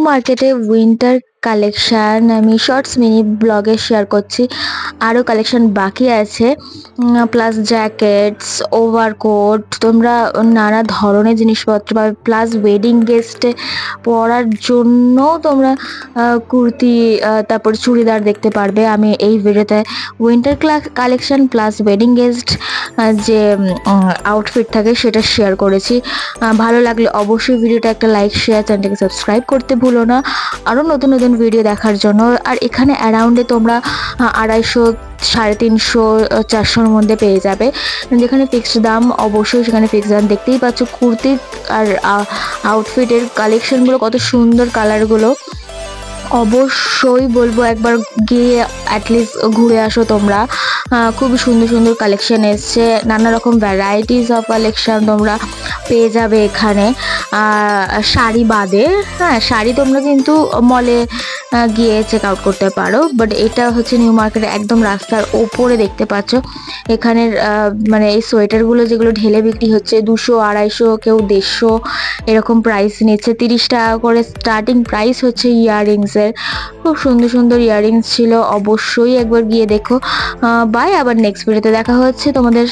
মার্কেটে winter collection আমি shorts mini ব্লগে শেয়ার করছি। আরও কালেকশন বাকি আছে, প্লাস জ্যাকেটস, ওভারকোট, তোমরা নানা ধরনের জিনিসপত্র পাবে। প্লাস ওয়েডিং গেস্টে পরার জন্য তোমরা কুর্তি, তারপর চুড়িদার দেখতে পারবে। আমি এই ভিডিওতে winter collection plus wedding guest যে আউটফিট থাকে সেটা শেয়ার করেছি। ভালো লাগলে অবশ্যই ভিডিওটা একটা লাইক, শেয়ার, চ্যানেলটাকে সাবস্ক্রাইব করতে ভুলো না আরও নতুন নতুন ভিডিও দেখার জন্য। আর এখানে অ্যারাউন্ডে তোমরা 250, 350, 400-র মধ্যে পেয়ে যাবে। যেখানে ফিক্সড দাম, অবশ্যই সেখানে ফিক্সড দাম। দেখতেই পাচ্ছ কুর্তির আর আউটফিটের কালেকশনগুলো কত সুন্দর, কালারগুলো। অবশ্যই বলবো একবার গিয়ে অ্যাটলিস্ট ঘুরে আসো তোমরা। খুবই সুন্দর সুন্দর কালেকশন এসছে, নানা রকম ভ্যারাইটিস অফ কালেকশন তোমরা পেয়ে যাবে এখানে। শাড়ি বাদে, হ্যাঁ শাড়ি তোমরা কিন্তু মলে গিয়ে চেক আউট করতে পারো, বাট এটা হচ্ছে নিউ মার্কেটে একদম রাস্তার ওপরে দেখতে পাচ্ছ। এখানের মানে এই সোয়েটারগুলো যেগুলো ঢেলে বিক্রি হচ্ছে 200, 250, কেউ 150 এরকম প্রাইস নিচ্ছে। 30 টাকা করে স্টার্টিং প্রাইস হচ্ছে ইয়াররিংসের। খুব সুন্দর সুন্দর ইয়াররিংস ছিল, অবশ্যই একবার গিয়ে দেখো। বাই, আবার নেক্সট ভিডিওতে দেখা হচ্ছে তোমাদের।